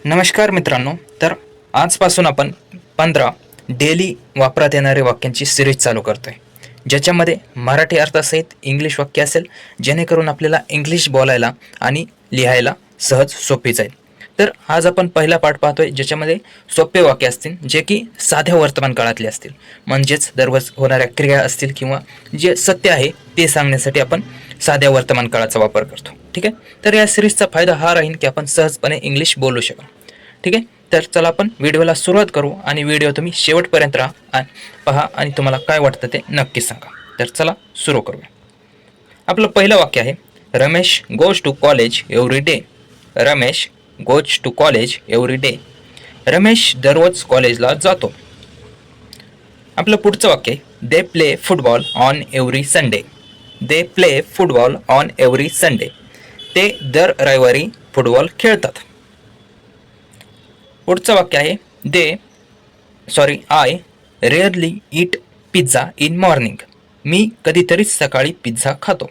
नमस्कार मित्रांनो. तर आजपासून आपण 15 डेली वापरात येणारे वाक्यांची सिरीज चालू करतोय, ज्याच्यामध्ये मराठी अर्थसहित इंग्लिश वाक्य असेल, जेणेकरून आपल्याला इंग्लिश बोलायला आणि लिहायला सहज सोपी जाईल. तर आज आपण पहिला पाठ पाहतोय, ज्याच्यामध्ये सोपे वाक्य असतील, जे की साध्या वर्तमान काळातले असतील, म्हणजेच दररोज होणाऱ्या क्रिया असतील किंवा जे सत्य आहे ते सांगण्यासाठी आपण साध्या वर्तमान काळाचा वापर करतो. ठीक आहे. तर या सिरीजचा फायदा हा राहील की आपण सहजपणे इंग्लिश बोलू शकाल. ठीक आहे. तर चला आपण व्हिडिओला सुरुवात करू आणि व्हिडिओ तुम्ही शेवटपर्यंत पहा आणि तुम्हाला काय वाटतं ते नक्की सांगा. तर चला सुरू करूया. आपलं पहिलं वाक्य आहे, Ramesh goes to college every day. Ramesh goes to college every day. Ramesh दररोज कॉलेजला जातो. आपलं पुढचं वाक्य आहे, they play football on every Sunday. They play football on every Sunday. ते दर रविवारी फुटबॉल खेळतात. पुढचं वाक्य आहे, I rarely eat pizza in morning. मी कधीतरीच सकाळी पिझ्झा खातो.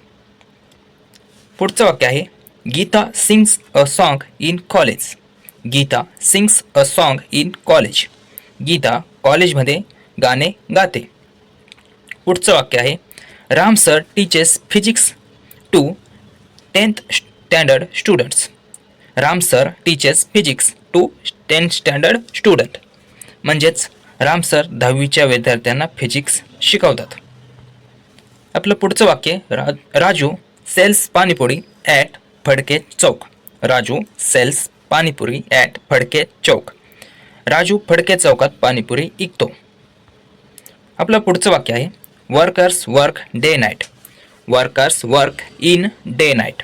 पुढचं वाक्य आहे, Geeta sings a song in college. Geeta sings a song in college. Gita कॉलेजमध्ये गाणे गाते. पुढचं वाक्य आहे, Ram sir teaches physics to 10th standard students. Ram sir teaches physics to 10th standard student. म्हणजेच राम सर 10वीच्या विद्यार्थ्यांना फिजिक्स शिकवतात. आपलं पुढचं वाक्य, Raju sells panipuri at Phadke Chowk. Raju sells panipuri at Phadke Chowk. Raju फडके चौकात पाणीपुरी विकतो. आपलं पुढचं वाक्य आहे, workers work day night. Workers work in day night.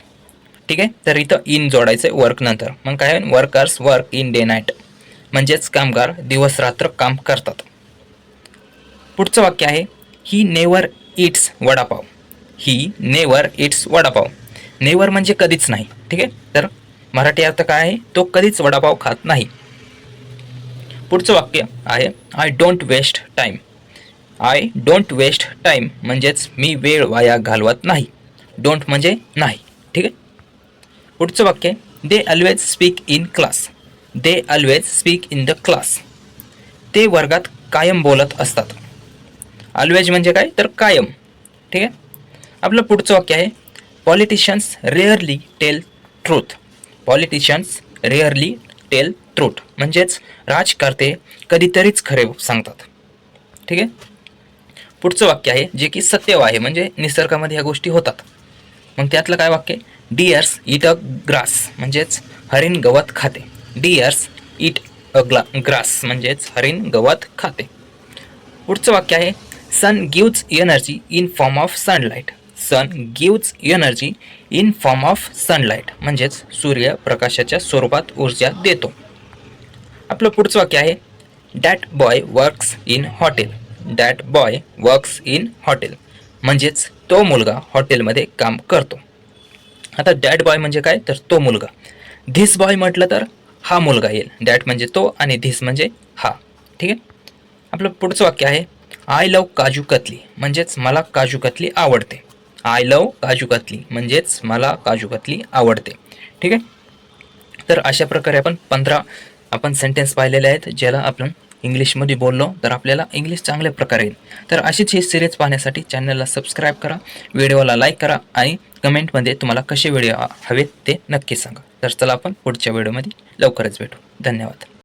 ठीक आहे. तर इथं इन जोडायचं वर्क नंतर, मग काय आहे, workers work in day night. म्हणजेच कामगार दिवस रात्र काम करतात. पुढचं वाक्य आहे, he never it's vada pav. He never it's vada pav. Never म्हणजे कधीच नाही. ठीक आहे. तर मराठी अर्थ काय आहे, तो कधीच वडापाव खात नाही. पुढचं वाक्य आहे, I don't waste time. I don't waste time म्हणजेच मी वेळ वाया घालवत नाही. डोंट म्हणजे नाही. ठीक आहे. पुढचं वाक्य, they always speak in class. They always speak in the class. ते वर्गात कायम बोलत असतात. ऑलवेज म्हणजे काय, तर कायम. ठीक आहे. आपलं पुढचं वाक्य आहे, politicians rarely tell truth. Politicians rarely tell truth म्हणजेच राजकारते कधीतरीच खरे सांगतात. ठीक आहे. पुढचं वाक्य आहे, जे की सत्य आहे, म्हणजे निसर्गामध्ये ह्या गोष्टी होतात. मग त्यातलं काय वाक्य, डिअर्स इट अ ग्रास. म्हणजेच हरिण गवत खाते. डिअर्स इट अ ग्रास म्हणजेच हरिण गवत खाते. पुढचं वाक्य आहे, sun gives energy in form of sunlight. Sun gives energy in form of sunlight म्हणजेच सूर्यप्रकाशाच्या स्वरूपात ऊर्जा देतो. आपलं पुढचं वाक्य आहे, that boy works in hotel. That boy works in hotel म्हणजेच तो मुलगा हॉटेलमध्ये काम करतो. आता दॅट बॉय म्हणजे काय, तर तो मुलगा. धिस बॉय म्हटलं तर हा मुलगा येईल. दॅट म्हणजे तो आणि धिस म्हणजे हा. ठीक आहे. आपलं पुढचं वाक्य आहे, आय लव काजू कतली. म्हणजेच मला काजू कतली आवडते. आय लव काजू कतली म्हणजेच मला काजू कतली आवडते. ठीक आहे. तर अशा प्रकारे आपण 15 सेंटेन्स पाहिलेले आहेत, ज्याला आपण इंग्लिशमध्ये बोललो तर आपल्याला इंग्लिश चांगल्या प्रकारे येईल. तर अशीच ही सिरीज पाहण्यासाठी चॅनलला सबस्क्राईब करा, व्हिडिओला लाईक करा आणि कमेंटमध्ये तुम्हाला कसे व्हिडिओ हवेत ते नक्की सांगा. तर चला आपण पुढच्या व्हिडिओमध्ये लवकरच भेटू. धन्यवाद.